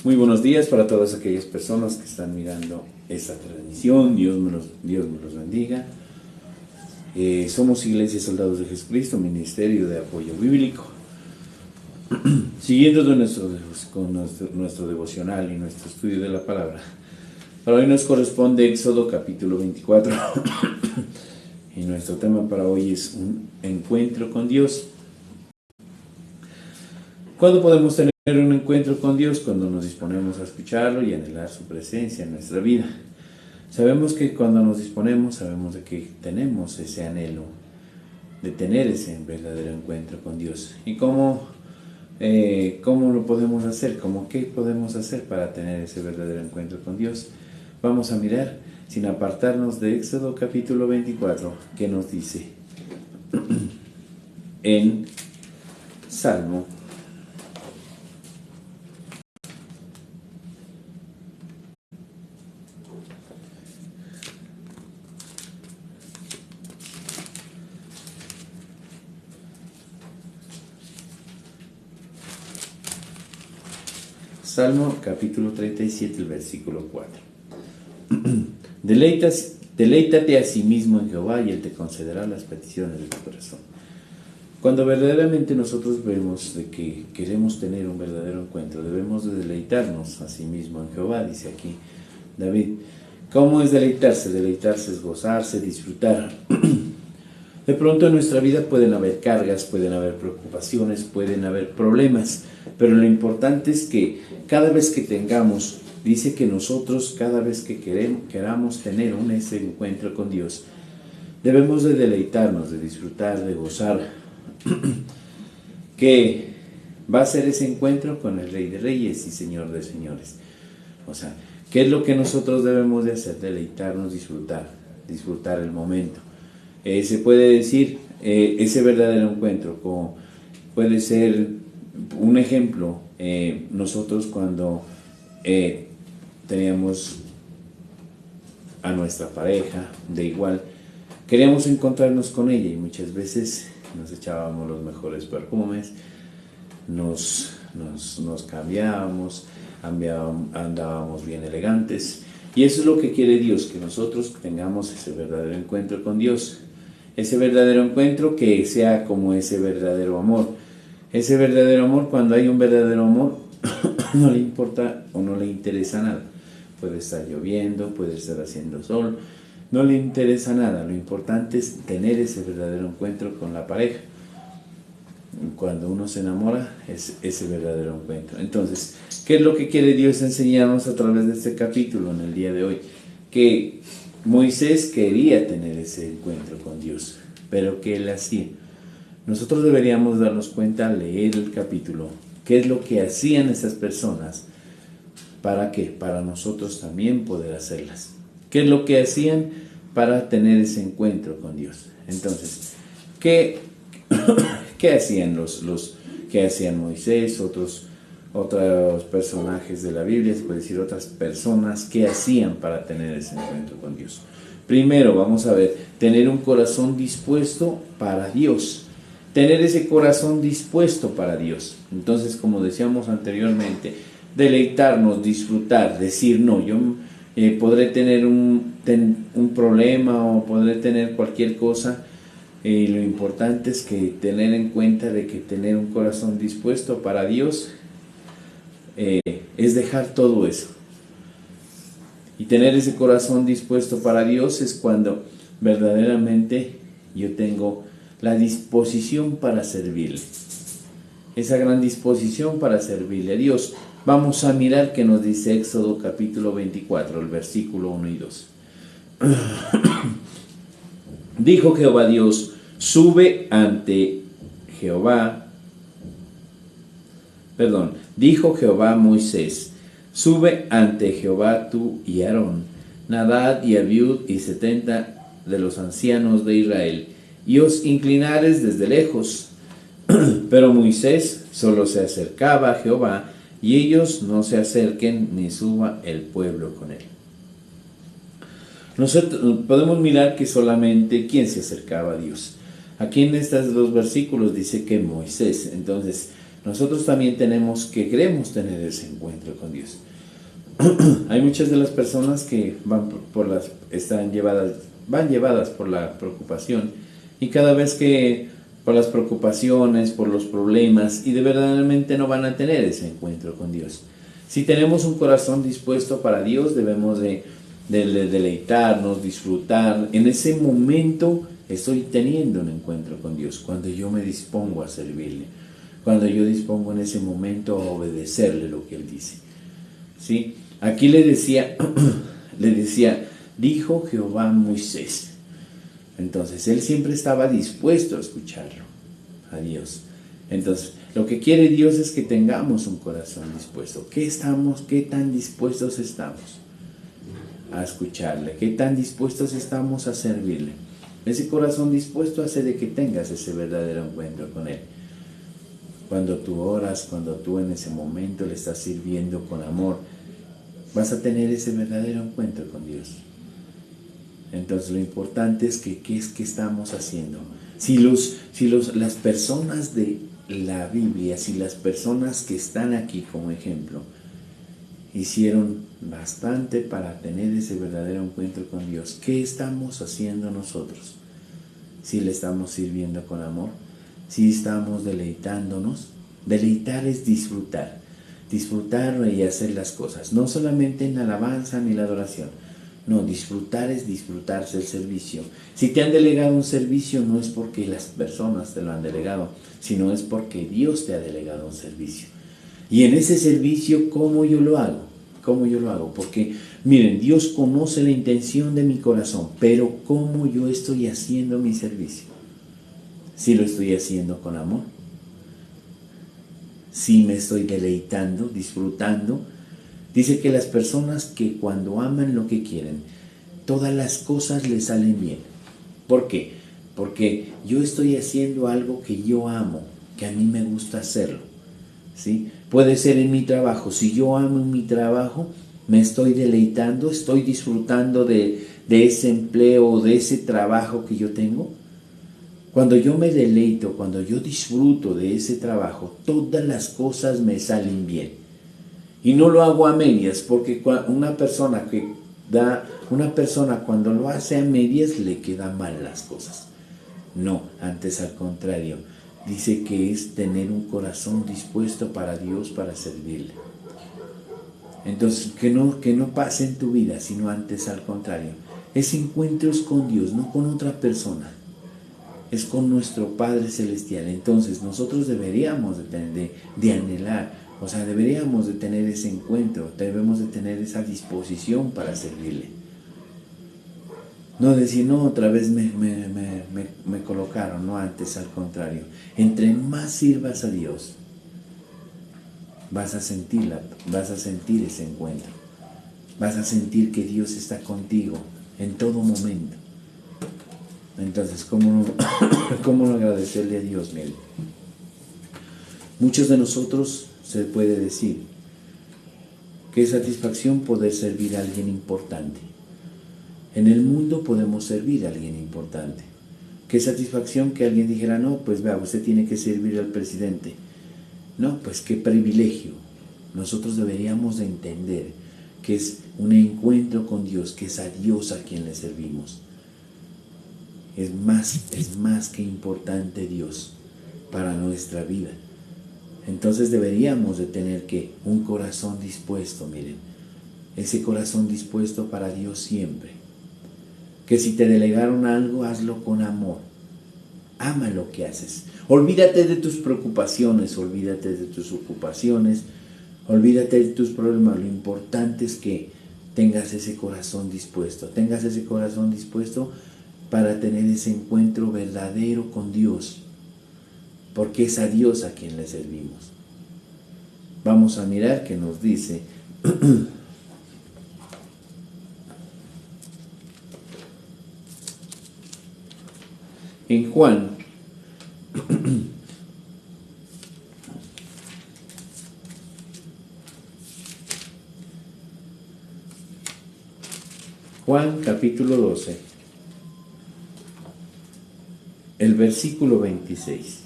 Muy buenos días para todas aquellas personas que están mirando esta transmisión. Dios me los bendiga. Somos Iglesia Soldados de Jesucristo, Ministerio de Apoyo Bíblico. Siguiendo con nuestro devocional y nuestro estudio de la palabra. Para hoy nos corresponde Éxodo capítulo 24. Y nuestro tema para hoy es un encuentro con Dios. ¿Cuándo podemos tener un encuentro con Dios? Cuando nos disponemos a escucharlo y anhelar su presencia en nuestra vida. Sabemos que cuando nos disponemos, sabemos de que tenemos ese anhelo de tener ese verdadero encuentro con Dios. ¿Y cómo lo podemos hacer? ¿Qué podemos hacer para tener ese verdadero encuentro con Dios? Vamos a mirar, sin apartarnos de Éxodo capítulo 24, que nos dice en Salmo capítulo 37, el versículo 4. Deleítate a sí mismo en Jehová y Él te concederá las peticiones de tu corazón. Cuando verdaderamente nosotros vemos de que queremos tener un verdadero encuentro, debemos de deleitarnos a sí mismo en Jehová, dice aquí David. ¿Cómo es deleitarse? Deleitarse es gozarse, disfrutar. De pronto en nuestra vida pueden haber cargas, pueden haber preocupaciones, pueden haber problemas, pero lo importante es que cada vez que tengamos, dice que nosotros cada vez que queramos tener ese encuentro con Dios, debemos de deleitarnos, de disfrutar, de gozar, que va a ser ese encuentro con el Rey de Reyes y Señor de Señores. O sea, ¿qué es lo que nosotros debemos de hacer? Deleitarnos, disfrutar el momento. Se puede decir, ese verdadero encuentro, como puede ser un ejemplo, nosotros cuando teníamos a nuestra pareja, de igual, queríamos encontrarnos con ella y muchas veces nos echábamos los mejores perfumes, nos cambiábamos, andábamos bien elegantes, y eso es lo que quiere Dios, que nosotros tengamos ese verdadero encuentro con Dios. Ese verdadero encuentro que sea como ese verdadero amor. Ese verdadero amor, cuando hay un verdadero amor, no le importa o no le interesa nada. Puede estar lloviendo, puede estar haciendo sol, no le interesa nada. Lo importante es tener ese verdadero encuentro con la pareja. Cuando uno se enamora, es ese verdadero encuentro. Entonces, ¿qué es lo que quiere Dios enseñarnos a través de este capítulo en el día de hoy? Que Moisés quería tener ese encuentro con Dios, pero ¿qué él hacía? Nosotros deberíamos darnos cuenta al leer el capítulo, qué es lo que hacían esas personas. ¿Para qué? Para nosotros también poder hacerlas. ¿Qué es lo que hacían para tener ese encuentro con Dios? Entonces, ¿qué hacían qué hacían Moisés, otros personajes de la Biblia, se puede decir otras personas, qué hacían para tener ese encuentro con Dios? Primero, vamos a ver, tener un corazón dispuesto para Dios. Tener ese corazón dispuesto para Dios. Entonces, como decíamos anteriormente, deleitarnos, disfrutar, decir no, yo podré tener un problema o podré tener cualquier cosa. Lo importante es que tener en cuenta de que tener un corazón dispuesto para Dios es dejar todo eso. Y tener ese corazón dispuesto para Dios es cuando verdaderamente yo tengo la disposición para servirle. Esa gran disposición para servirle a Dios. Vamos a mirar qué nos dice Éxodo capítulo 24, el versículo 1 y 2. Dijo Jehová Dios, dijo Jehová a Moisés, sube ante Jehová tú y Aarón, Nadab y Abiud y 70 de los ancianos de Israel, y os inclinares desde lejos. Pero Moisés solo se acercaba a Jehová, y ellos no se acerquen ni suba el pueblo con él. Nosotros podemos mirar que solamente ¿quién se acercaba a Dios? Aquí en estos dos versículos dice que Moisés. Entonces, nosotros también queremos tener ese encuentro con Dios. Hay muchas de las personas que van llevadas por la preocupación, y cada vez que por las preocupaciones, por los problemas, y de verdaderamente no van a tener ese encuentro con Dios. Si tenemos un corazón dispuesto para Dios, debemos de deleitarnos, disfrutar. En ese momento estoy teniendo un encuentro con Dios, cuando yo me dispongo a servirle, cuando yo dispongo en ese momento a obedecerle lo que Él dice. ¿Sí? Aquí le decía, dijo Jehová a Moisés. Entonces, él siempre estaba dispuesto a escucharlo, a Dios. Entonces, lo que quiere Dios es que tengamos un corazón dispuesto. ¿Qué tan dispuestos estamos a escucharle? ¿Qué tan dispuestos estamos a servirle? Ese corazón dispuesto hace de que tengas ese verdadero encuentro con Él. Cuando tú oras, cuando tú en ese momento le estás sirviendo con amor, vas a tener ese verdadero encuentro con Dios. Entonces lo importante es que ¿qué es que estamos haciendo? Las personas de la Biblia, si las personas que están aquí como ejemplo, hicieron bastante para tener ese verdadero encuentro con Dios, ¿qué estamos haciendo nosotros? Si le estamos sirviendo con amor, si estamos deleitándonos. Deleitar es disfrutar y hacer las cosas, no solamente en la alabanza ni la adoración. No, disfrutar es disfrutarse el servicio. Si te han delegado un servicio, no es porque las personas te lo han delegado, sino es porque Dios te ha delegado un servicio. Y en ese servicio, ¿cómo yo lo hago? Porque, miren, Dios conoce la intención de mi corazón, pero ¿cómo yo estoy haciendo mi servicio? Si lo estoy haciendo con amor, si me estoy deleitando, disfrutando. Dice que las personas que cuando aman lo que quieren, todas las cosas les salen bien. ¿Por qué? Porque yo estoy haciendo algo que yo amo, que a mí me gusta hacerlo, ¿sí? Puede ser en mi trabajo. Si yo amo mi trabajo, me estoy deleitando, estoy disfrutando de ese empleo, de ese trabajo que yo tengo. Cuando yo me deleito, cuando yo disfruto de ese trabajo, todas las cosas me salen bien. Y no lo hago a medias, porque una persona cuando lo hace a medias le quedan mal las cosas. No, antes al contrario, dice que es tener un corazón dispuesto para Dios, para servirle. Entonces, que no pase en tu vida, sino antes al contrario. Ese encuentro es con Dios, no con otra persona. Es con nuestro Padre Celestial. Entonces, nosotros deberíamos de anhelar, deberíamos de tener ese encuentro, debemos de tener esa disposición para servirle. No decir, no, otra vez me colocaron, no, antes al contrario. Entre más sirvas a Dios, vas a sentir ese encuentro. Vas a sentir que Dios está contigo en todo momento. Entonces, ¿cómo no agradecerle a Dios? Miren, muchos de nosotros se puede decir, qué satisfacción poder servir a alguien importante. En el mundo podemos servir a alguien importante. Qué satisfacción que alguien dijera, no, pues vea, usted tiene que servir al presidente. No, pues qué privilegio. Nosotros deberíamos de entender que es un encuentro con Dios, que es a Dios a quien le servimos. Es más que importante Dios para nuestra vida. Entonces deberíamos de tener un corazón dispuesto, miren, ese corazón dispuesto para Dios siempre. Que si te delegaron algo, hazlo con amor. Ama lo que haces. Olvídate de tus preocupaciones, olvídate de tus ocupaciones, olvídate de tus problemas. Lo importante es que tengas ese corazón dispuesto, para tener ese encuentro verdadero con Dios, porque es a Dios a quien le servimos. Vamos a mirar qué nos dice en Juan capítulo 12, el versículo 26.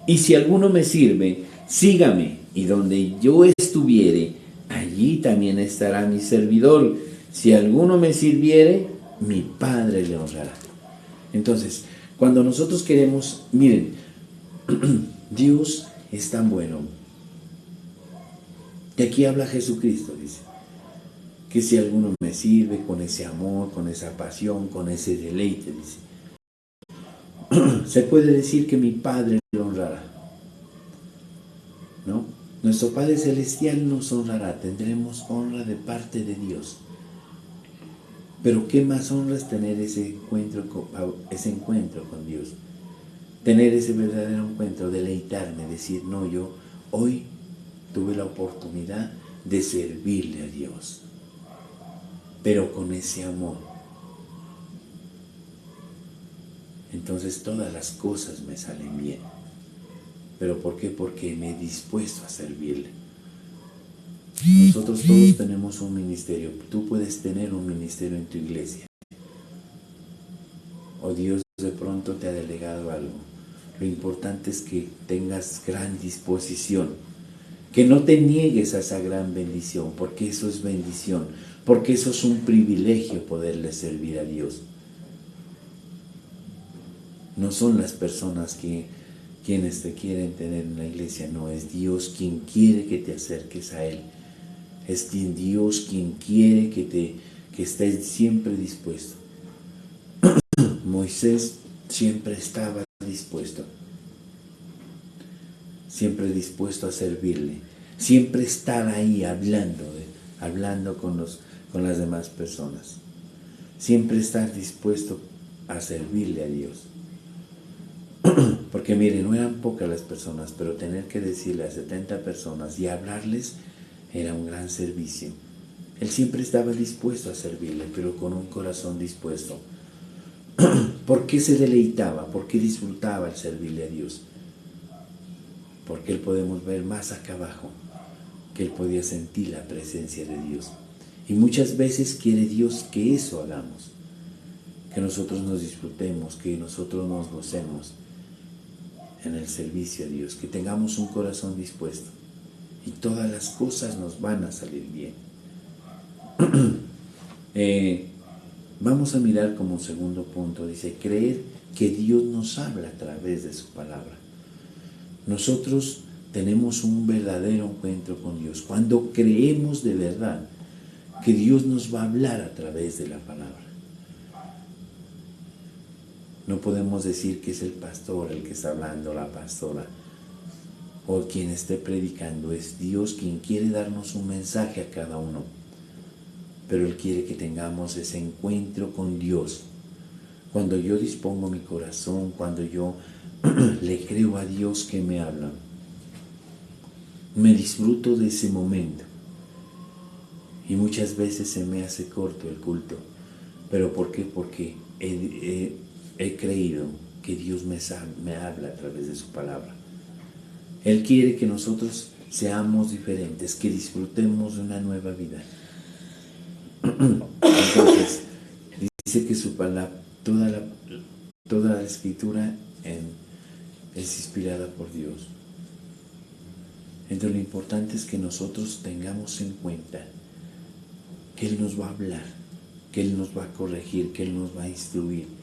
Y si alguno me sirve, sígame, y donde yo estuviere, allí también estará mi servidor. Si alguno me sirviere, mi Padre le honrará. Entonces, cuando nosotros queremos, miren, Dios es tan bueno. Y aquí habla Jesucristo, dice, que si alguno me sirve con ese amor, con esa pasión, con ese deleite, dice, se puede decir que mi Padre le honrará, ¿no? Nuestro Padre Celestial nos honrará, tendremos honra de parte de Dios. Pero qué más honra es tener ese encuentro con Dios, tener ese verdadero encuentro, deleitarme, decir, no, yo hoy tuve la oportunidad de servirle a Dios, pero con ese amor. Entonces todas las cosas me salen bien. ¿Pero por qué? Porque me he dispuesto a servirle. Nosotros todos tenemos un ministerio. Tú puedes tener un ministerio en tu iglesia. O Dios de pronto te ha delegado algo. Lo importante es que tengas gran disposición. Que no te niegues a esa gran bendición, porque eso es bendición. Porque eso es un privilegio poderle servir a Dios. No son las personas quienes te quieren tener en la iglesia, no, es Dios quien quiere que te acerques a Él. Es Dios quien quiere que estés siempre dispuesto. Moisés siempre estaba dispuesto a servirle, siempre estar ahí hablando con las demás personas, siempre estar dispuesto a servirle a Dios. Porque miren, no eran pocas las personas, pero tener que decirle a 70 personas y hablarles era un gran servicio. Él siempre estaba dispuesto a servirle, pero con un corazón dispuesto. ¿Por qué se deleitaba? ¿Por qué disfrutaba el servirle a Dios? Porque Él podemos ver más acá abajo, que Él podía sentir la presencia de Dios. Y muchas veces quiere Dios que eso hagamos, que nosotros nos disfrutemos, que nosotros nos gocemos en el servicio a Dios, que tengamos un corazón dispuesto y todas las cosas nos van a salir bien. Vamos a mirar como segundo punto, dice, creer que Dios nos habla a través de su palabra. Nosotros tenemos un verdadero encuentro con Dios cuando creemos de verdad que Dios nos va a hablar a través de la palabra. No podemos decir que es el pastor el que está hablando, la pastora, o quien esté predicando. Es Dios quien quiere darnos un mensaje a cada uno. Pero Él quiere que tengamos ese encuentro con Dios. Cuando yo dispongo mi corazón, cuando yo le creo a Dios que me habla, me disfruto de ese momento. Y muchas veces se me hace corto el culto. ¿Pero por qué? Porque he creído que Dios me habla a través de su palabra. Él quiere que nosotros seamos diferentes, que disfrutemos de una nueva vida. Entonces, dice que su palabra, toda la escritura es inspirada por Dios. Entonces lo importante es que nosotros tengamos en cuenta que Él nos va a hablar, que Él nos va a corregir, que Él nos va a instruir.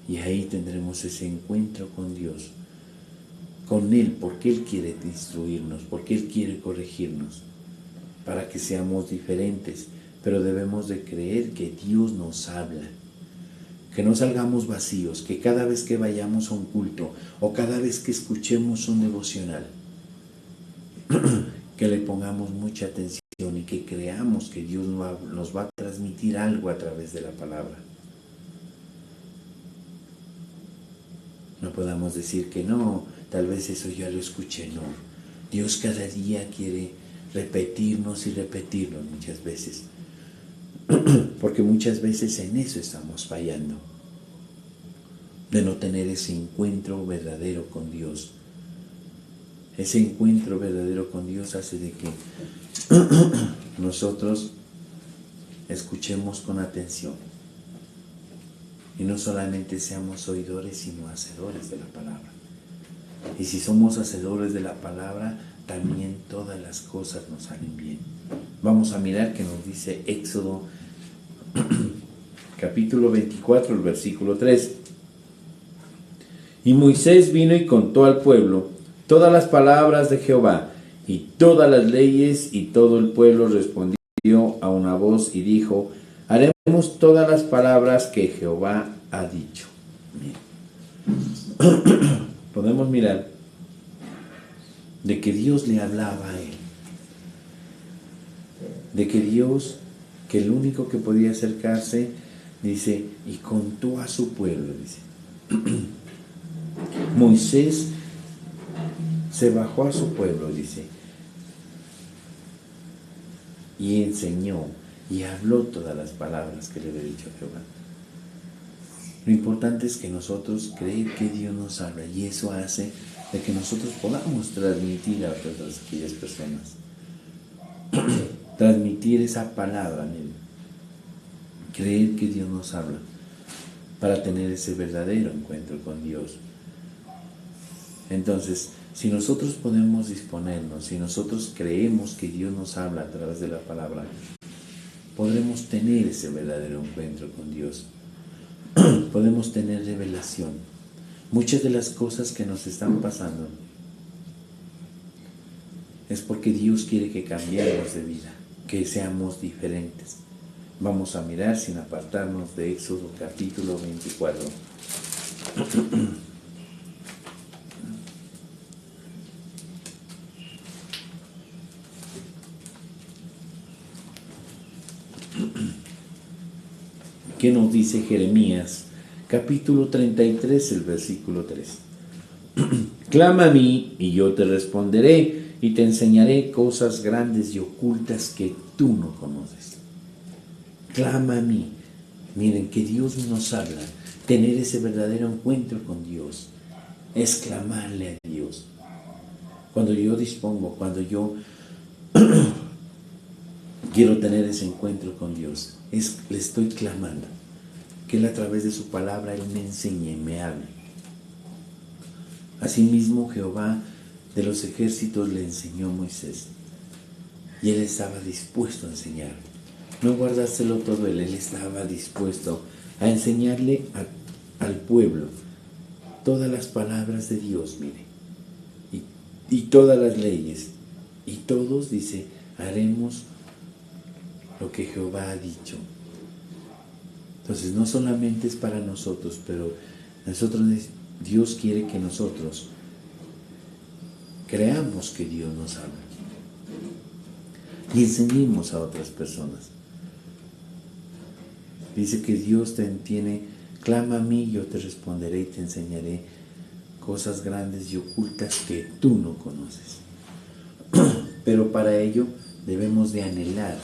Y ahí tendremos ese encuentro con Dios, con Él, porque Él quiere instruirnos, porque Él quiere corregirnos, para que seamos diferentes. Pero debemos de creer que Dios nos habla, que no salgamos vacíos, que cada vez que vayamos a un culto o cada vez que escuchemos un devocional, que le pongamos mucha atención y que creamos que Dios nos va a transmitir algo a través de la palabra. No podamos decir que no, tal vez eso ya lo escuché, no. Dios cada día quiere repetirnos y repetirnos muchas veces. Porque muchas veces en eso estamos fallando, de no tener ese encuentro verdadero con Dios. Ese encuentro verdadero con Dios hace de que nosotros escuchemos con atención y no solamente seamos oidores, sino hacedores de la palabra. Y si somos hacedores de la palabra, también todas las cosas nos salen bien. Vamos a mirar que nos dice Éxodo capítulo 24, el versículo 3. Y Moisés vino y contó al pueblo todas las palabras de Jehová y todas las leyes, y todo el pueblo respondió a una voz y dijo: haremos todas las palabras que Jehová ha dicho. Podemos mirar de que Dios le hablaba a él, de que Dios, que el único que podía acercarse, dice, y contó a su pueblo, dice. Moisés se bajó a su pueblo, dice, y enseñó y habló todas las palabras que le había dicho Jehová. Lo importante es que nosotros creer que Dios nos habla, y eso hace de que nosotros podamos transmitir a todas aquellas personas, transmitir esa palabra, miren, creer que Dios nos habla, para tener ese verdadero encuentro con Dios. Entonces, si nosotros podemos disponernos, si nosotros creemos que Dios nos habla a través de la palabra, podremos tener ese verdadero encuentro con Dios. Podemos tener revelación. Muchas de las cosas que nos están pasando es porque Dios quiere que cambiemos de vida, que seamos diferentes. Vamos a mirar sin apartarnos de Éxodo capítulo 24. ¿Qué nos dice Jeremías? Capítulo 33, el versículo 3. Clama a mí y yo te responderé y te enseñaré cosas grandes y ocultas que tú no conoces. Clama a mí. Miren, que Dios nos habla. Tener ese verdadero encuentro con Dios es clamarle a Dios. Cuando yo dispongo, cuando yo quiero tener ese encuentro con Dios, le estoy clamando que Él, a través de su palabra, Él me enseñe y me hable. Asimismo, Jehová de los ejércitos le enseñó a Moisés, y Él estaba dispuesto a enseñar. No guardárselo todo Él estaba dispuesto a enseñarle al pueblo todas las palabras de Dios, mire, y todas las leyes. Y todos, dice, haremos lo que Jehová ha dicho. Entonces, no solamente es para nosotros, pero Dios quiere que nosotros creamos que Dios nos habla y enseñemos a otras personas. Dice que Dios tiene, clama a mí, yo te responderé y te enseñaré cosas grandes y ocultas que tú no conoces. Pero para ello debemos de anhelar,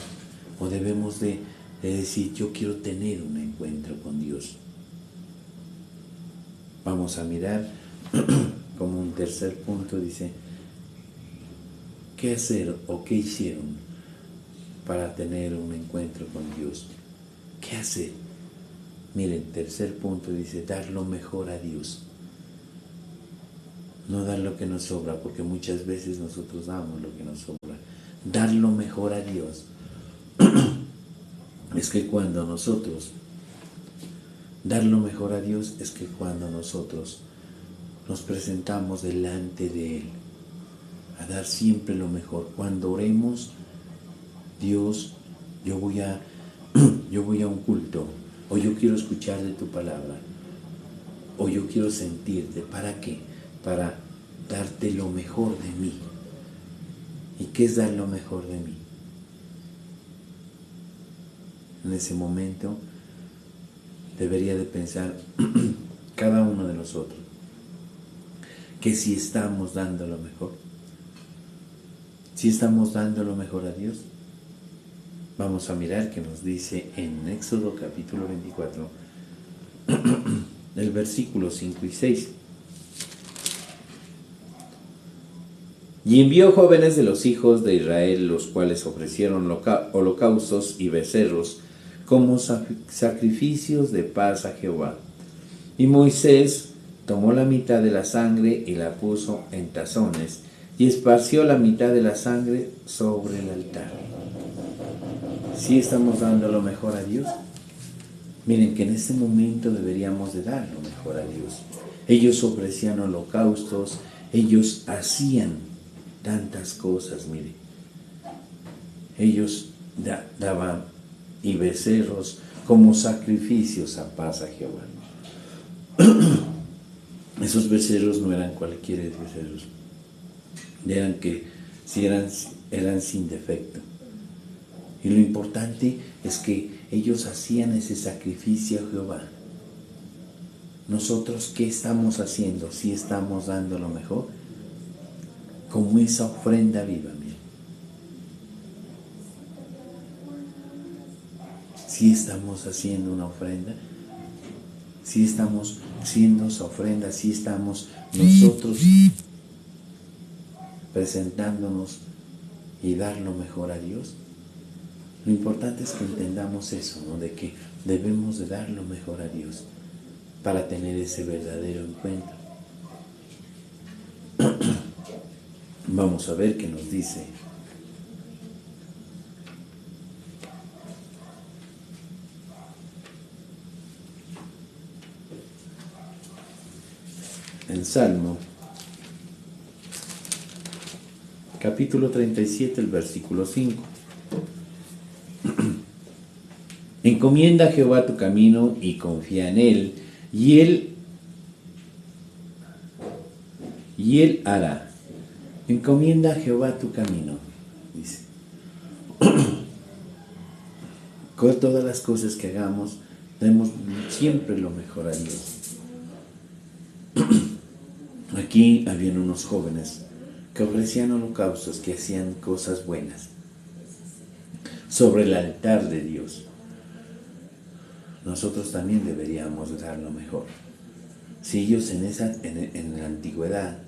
o debemos de decir, yo quiero tener un encuentro con Dios. Vamos a mirar como un tercer punto, dice, ¿qué hacer o qué hicieron para tener un encuentro con Dios? ¿Qué hacer? Miren, tercer punto dice, dar lo mejor a Dios. No dar lo que nos sobra, porque muchas veces nosotros damos lo que nos sobra. Dar lo mejor a Dios. Es que cuando nosotros, dar lo mejor a Dios es que cuando nosotros nos presentamos delante de Él, a dar siempre lo mejor. Cuando oremos, Dios, yo voy a un culto, o yo quiero escuchar de tu palabra, o yo quiero sentirte. ¿Para qué? Para darte lo mejor de mí. ¿Y qué es dar lo mejor de mí? En ese momento debería de pensar cada uno de nosotros que si estamos dando lo mejor, si estamos dando lo mejor a Dios. Vamos a mirar que nos dice en Éxodo capítulo 24, el versículo 5 y 6. Y envió jóvenes de los hijos de Israel, los cuales ofrecieron holocaustos y becerros como sacrificios de paz a Jehová. Y Moisés tomó la mitad de la sangre y la puso en tazones y esparció la mitad de la sangre sobre el altar. ¿Sí estamos dando lo mejor a Dios? Miren que en este momento deberíamos de dar lo mejor a Dios. Ellos ofrecían holocaustos, ellos hacían tantas cosas, miren. Ellos daban y becerros como sacrificios a paz a Jehová. Esos becerros no eran cualquier becerros, eran que si eran sin defecto. Y lo importante es que ellos hacían ese sacrificio a Jehová. Nosotros, ¿qué estamos haciendo? ¿Sí estamos dando lo mejor? Como esa ofrenda viva, miren. ¿Sí estamos haciendo una ofrenda? ¿Sí estamos haciendo esa ofrenda? ¿Sí estamos nosotros presentándonos y dar lo mejor a Dios? Lo importante es que entendamos eso, ¿no? De que debemos de dar lo mejor a Dios para tener ese verdadero encuentro. Vamos a ver qué nos dice. En Salmo, capítulo 37, el versículo 5. Encomienda a Jehová tu camino y confía en Él, y Él hará. Encomienda a Jehová tu camino, dice. Con todas las cosas que hagamos, demos siempre lo mejor a Dios. Aquí habían unos jóvenes que ofrecían holocaustos, que hacían cosas buenas sobre el altar de Dios. Nosotros también deberíamos dar lo mejor. Si ellos en la antigüedad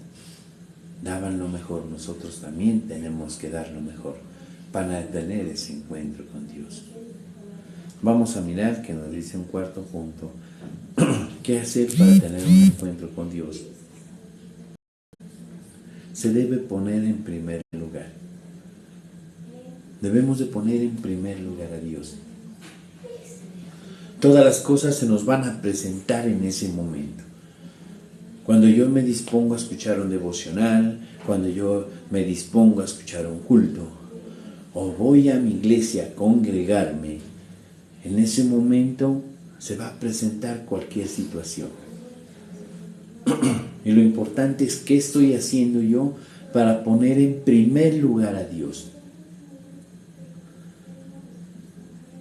daban lo mejor, nosotros también tenemos que dar lo mejor para tener ese encuentro con Dios. Vamos a mirar que nos dice un cuarto punto. ¿Qué hacer para tener un encuentro con Dios? Se debe poner en primer lugar. Debemos de poner en primer lugar a Dios. Todas las cosas se nos van a presentar en ese momento. Cuando yo me dispongo a escuchar un devocional, cuando yo me dispongo a escuchar un culto, o voy a mi iglesia a congregarme, en ese momento se va a presentar cualquier situación. Y lo importante es qué estoy haciendo yo para poner en primer lugar a Dios.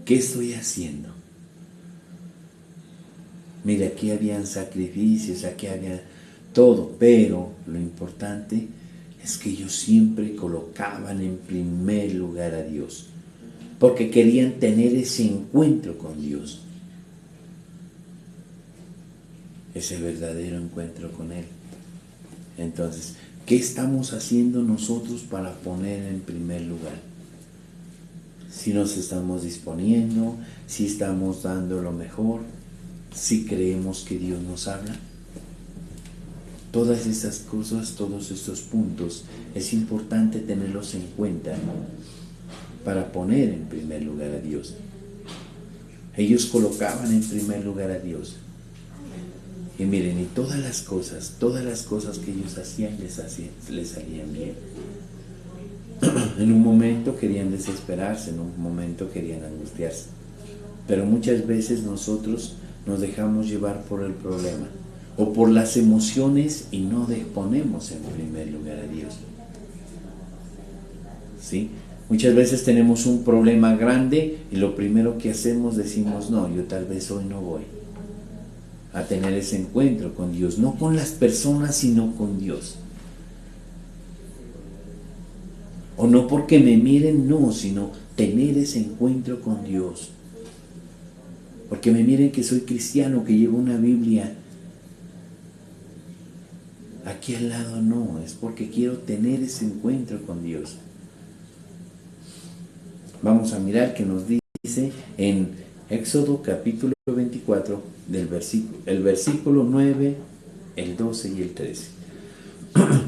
¿Qué estoy haciendo? Mira, aquí habían sacrificios, aquí había todo, pero lo importante es que ellos siempre colocaban en primer lugar a Dios, porque querían tener ese encuentro con Dios, ese verdadero encuentro con Él. Entonces, ¿qué estamos haciendo nosotros para poner en primer lugar? Si nos estamos disponiendo, si estamos dando lo mejor, si creemos que Dios nos habla. Todas estas cosas, todos estos puntos, es importante tenerlos en cuenta para poner en primer lugar a Dios. Ellos colocaban en primer lugar a Dios. Y miren, y todas las cosas que ellos hacían les salían bien. En un momento querían desesperarse, en un momento querían angustiarse. Pero muchas veces nosotros nos dejamos llevar por el problema o por las emociones y no ponemos en primer lugar a Dios. ¿Sí? Muchas veces tenemos un problema grande y lo primero que hacemos decimos, no, yo tal vez hoy no voy a tener ese encuentro con Dios, no con las personas, sino con Dios. O no porque me miren, no, sino tener ese encuentro con Dios. Porque me miren que soy cristiano, que llevo una Biblia aquí al lado, no, es porque quiero tener ese encuentro con Dios. Vamos a mirar que nos dice en Éxodo capítulo 24, el versículo 9 el 12 y el 13.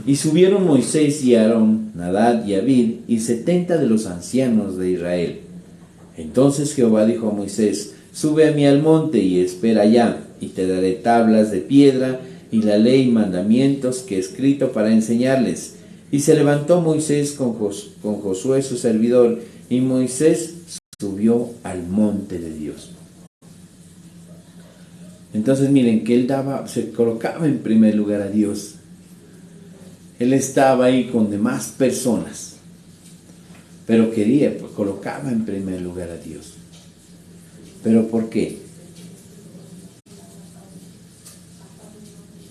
Y subieron Moisés y Aarón, Nadab y Abid, y 70 de los ancianos de Israel. Entonces Jehová dijo a Moisés: sube a mí al monte y espera allá, y te daré tablas de piedra y la ley y mandamientos que he escrito para enseñarles. Y se levantó Moisés con Josué su servidor, y Moisés subió al monte de Dios. Entonces miren que él se colocaba en primer lugar a Dios. Él estaba ahí con demás personas, pero colocaba en primer lugar a Dios. ¿Pero por qué?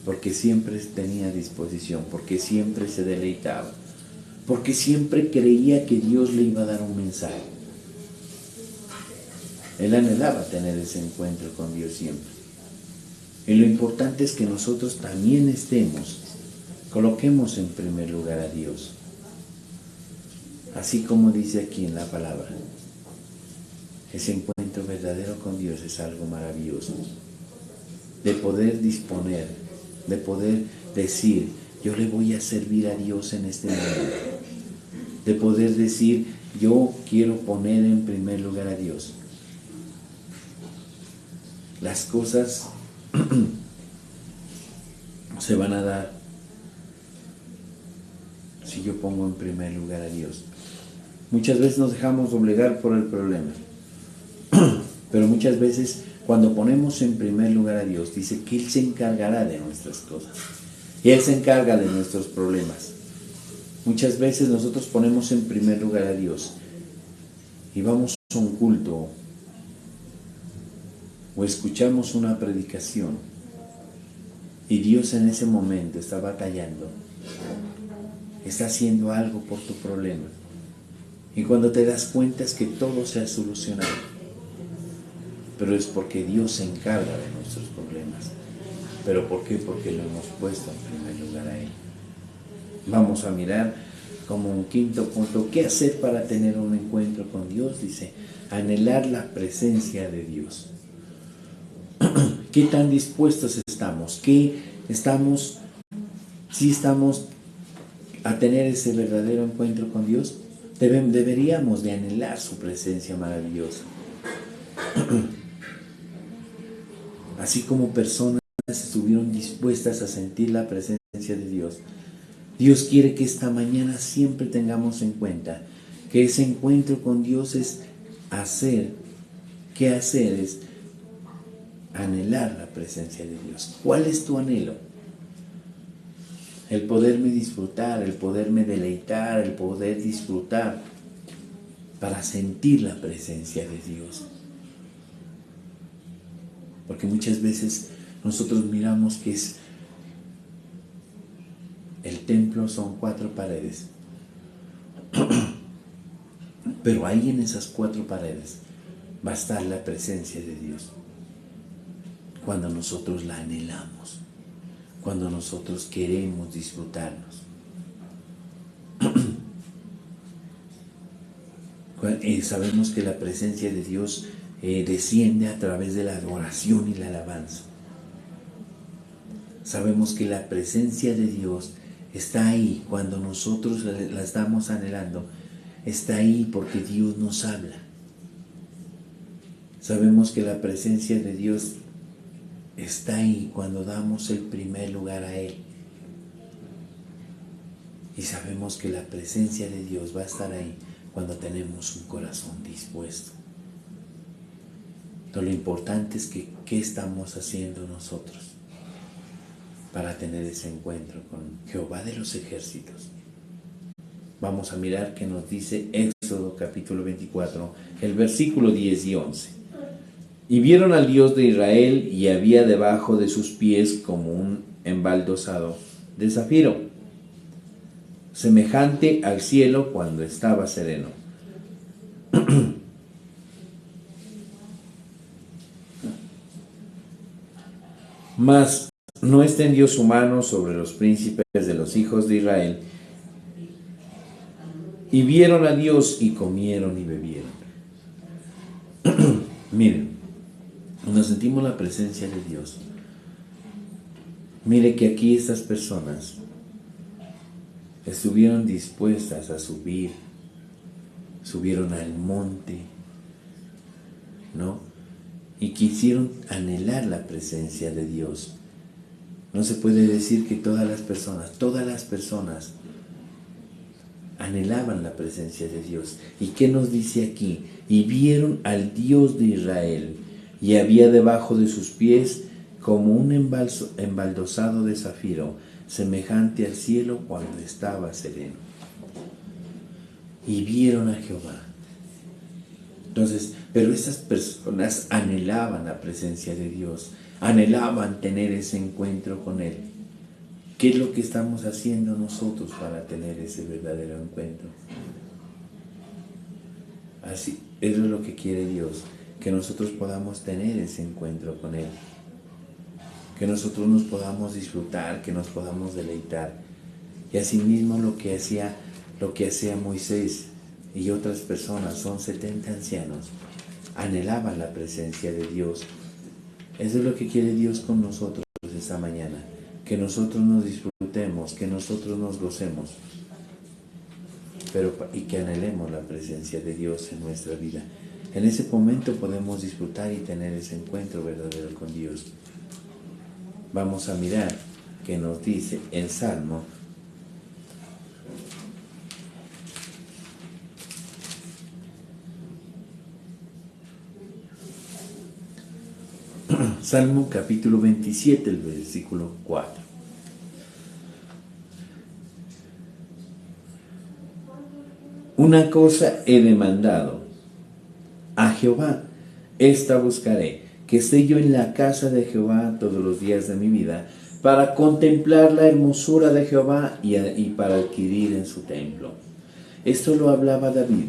Porque siempre tenía disposición, porque siempre se deleitaba, porque siempre creía que Dios le iba a dar un mensaje. Él anhelaba tener ese encuentro con Dios siempre. Y lo importante es que nosotros también coloquemos en primer lugar a Dios. Así como dice aquí en la palabra, ese encuentro verdadero con Dios es algo maravilloso. De poder disponer, de poder decir: yo le voy a servir a Dios en este mundo. De poder decir: yo quiero poner en primer lugar a Dios. Las cosas se van a dar si yo pongo en primer lugar a Dios. Muchas veces nos dejamos doblegar por el problema, pero muchas veces cuando ponemos en primer lugar a Dios, dice que Él se encargará de nuestras cosas y Él se encarga de nuestros problemas. Muchas veces nosotros ponemos en primer lugar a Dios y vamos a un culto o escuchamos una predicación y Dios en ese momento está batallando, está haciendo algo por tu problema, y cuando te das cuenta es que todo se ha solucionado, pero es porque Dios se encarga de nuestros problemas. ¿Pero por qué? Porque lo hemos puesto en primer lugar a Él. Vamos a mirar como un quinto punto: ¿qué hacer para tener un encuentro con Dios? Dice: anhelar la presencia de Dios. ¿Qué tan dispuestos estamos? ¿Sí estamos a tener ese verdadero encuentro con Dios? Deberíamos de anhelar su presencia maravillosa. Así como personas estuvieron dispuestas a sentir la presencia de Dios, Dios quiere que esta mañana siempre tengamos en cuenta que ese encuentro con Dios es es anhelar la presencia de Dios. ¿Cuál es tu anhelo? El poderme disfrutar, el poderme deleitar, el poder disfrutar para sentir la presencia de Dios. Porque muchas veces nosotros miramos que el templo son 4 paredes, pero ahí en esas 4 paredes va a estar la presencia de Dios. Cuando nosotros la anhelamos, cuando nosotros queremos disfrutarnos. Sabemos que la presencia de Dios desciende a través de la adoración y la alabanza. Sabemos que la presencia de Dios está ahí cuando nosotros la estamos anhelando. Está ahí porque Dios nos habla. Sabemos que la presencia de Dios está ahí cuando damos el primer lugar a Él. Y sabemos que la presencia de Dios va a estar ahí cuando tenemos un corazón dispuesto. Entonces, lo importante es que ¿qué estamos haciendo nosotros para tener ese encuentro con Jehová de los ejércitos? Vamos a mirar qué nos dice Éxodo capítulo 24, el versículo 10 y 11. Y vieron al Dios de Israel, y había debajo de sus pies como un embaldosado de zafiro, semejante al cielo cuando estaba sereno. Mas no extendió su mano sobre los príncipes de los hijos de Israel, y vieron a Dios y comieron y bebieron. Miren, cuando sentimos la presencia de Dios, Mire que aquí estas personas estuvieron dispuestas a subir, subieron al monte, ¿no? Y quisieron anhelar la presencia de Dios. No se puede decir que todas las personas anhelaban la presencia de Dios. ¿Y qué nos dice aquí? Y vieron al Dios de Israel, y había debajo de sus pies como un embaldosado de zafiro, semejante al cielo cuando estaba sereno. Y vieron a Jehová. Entonces, pero estas personas anhelaban la presencia de Dios, anhelaban tener ese encuentro con Él. ¿Qué es lo que estamos haciendo nosotros para tener ese verdadero encuentro? Así, eso es lo que quiere Dios, que nosotros podamos tener ese encuentro con Él, que nosotros nos podamos disfrutar, que nos podamos deleitar. Y asimismo lo que hacía Moisés y otras personas, son 70 ancianos, anhelaban la presencia de Dios. Eso es lo que quiere Dios con nosotros esta mañana, que nosotros nos disfrutemos, que nosotros nos gocemos, y que anhelemos la presencia de Dios en nuestra vida. En ese momento podemos disfrutar y tener ese encuentro verdadero con Dios. Vamos a mirar qué nos dice el Salmo Salmo capítulo 27, el versículo 4. Una cosa he demandado a Jehová, esta buscaré, que esté yo en la casa de Jehová todos los días de mi vida, para contemplar la hermosura de Jehová y para adquirir en su templo. Esto lo hablaba David.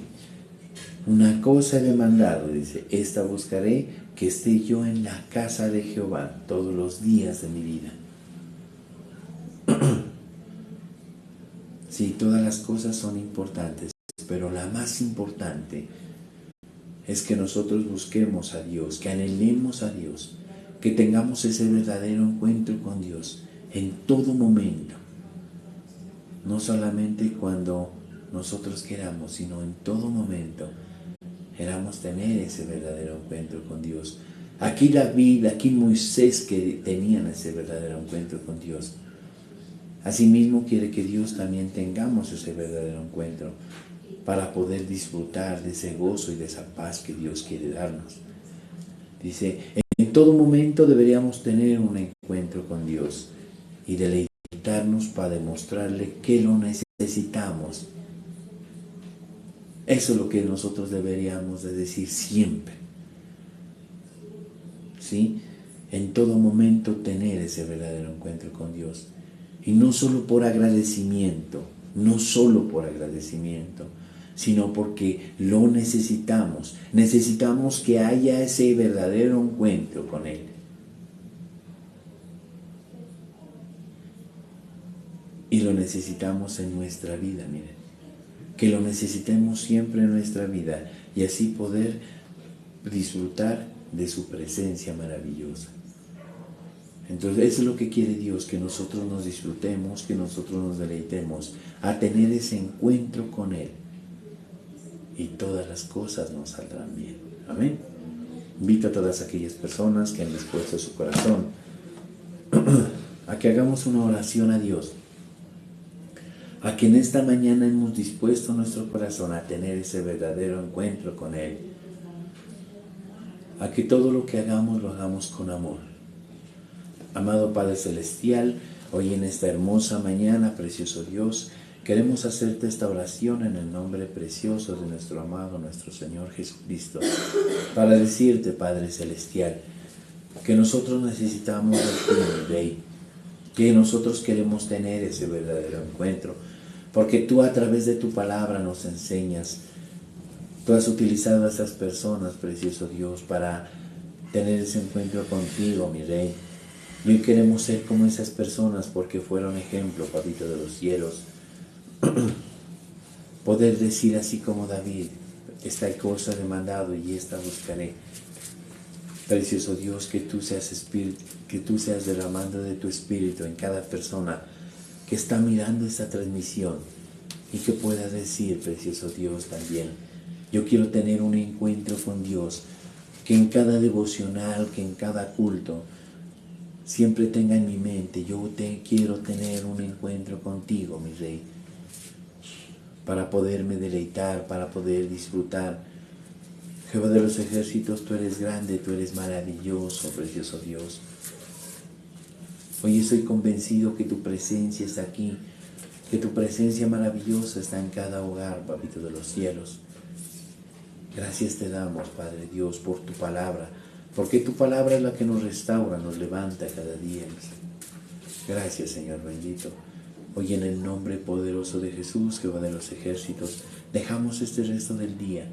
Una cosa he demandado, dice, esta buscaré, que esté yo en la casa de Jehová todos los días de mi vida. Sí, todas las cosas son importantes, pero la más importante es que nosotros busquemos a Dios, que anhelemos a Dios, que tengamos ese verdadero encuentro con Dios en todo momento. No solamente cuando nosotros queramos, sino en todo momento queramos tener ese verdadero encuentro con Dios. Aquí David, aquí Moisés, que tenían ese verdadero encuentro con Dios. Asimismo quiere que Dios también tengamos ese verdadero encuentro para poder disfrutar de ese gozo y de esa paz que Dios quiere darnos. Dice, en todo momento deberíamos tener un encuentro con Dios y deleitarnos para demostrarle que lo necesitamos. Eso es lo que nosotros deberíamos de decir siempre. ¿Sí? En todo momento tener ese verdadero encuentro con Dios. Y no solo por agradecimiento, sino porque lo necesitamos. Necesitamos que haya ese verdadero encuentro con Él. Y lo necesitamos en nuestra vida, miren. Que lo necesitemos siempre en nuestra vida y así poder disfrutar de su presencia maravillosa. Entonces eso es lo que quiere Dios, que nosotros nos disfrutemos, que nosotros nos deleitemos a tener ese encuentro con Él y todas las cosas nos saldrán bien. Amén. Invito a todas aquellas personas que han dispuesto su corazón a que hagamos una oración a Dios, a que en esta mañana hemos dispuesto nuestro corazón a tener ese verdadero encuentro con Él, a que todo lo que hagamos lo hagamos con amor. Amado Padre Celestial, hoy en esta hermosa mañana, precioso Dios, queremos hacerte esta oración en el nombre precioso de nuestro amado, nuestro Señor Jesucristo, para decirte, Padre Celestial, que nosotros necesitamos de ti, mi Rey, que nosotros queremos tener ese verdadero encuentro, porque tú a través de tu palabra nos enseñas. Tú has utilizado a esas personas, precioso Dios, para tener ese encuentro contigo, mi Rey. Y hoy queremos ser como esas personas porque fueron ejemplo, Papito de los cielos. Poder decir así como David, esta cosa he demandado y esta buscaré. Precioso Dios, que tú seas espíritu, que tú seas derramando de tu espíritu en cada persona que está mirando esta transmisión y que pueda decir, precioso Dios, también, yo quiero tener un encuentro con Dios, que en cada devocional, que en cada culto, siempre tenga en mi mente, yo te quiero tener un encuentro contigo, mi Rey, para poderme deleitar, para poder disfrutar. Jehová de los ejércitos, tú eres grande, tú eres maravilloso, precioso Dios. Hoy estoy convencido que tu presencia está aquí, que tu presencia maravillosa está en cada hogar, Papito de los cielos. Gracias te damos, Padre Dios, por tu palabra, porque tu palabra es la que nos restaura, nos levanta cada día. Gracias, Señor bendito. Hoy en el nombre poderoso de Jesús, Jehová de los ejércitos, dejamos este resto del día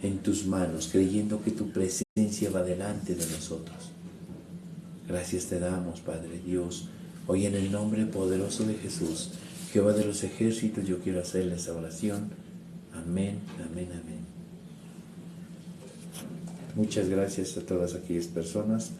en tus manos, creyendo que tu presencia va delante de nosotros. Gracias te damos, Padre Dios. Hoy en el nombre poderoso de Jesús, Jehová de los ejércitos, yo quiero hacerle esta oración. Amén, amén, amén. Muchas gracias a todas aquellas personas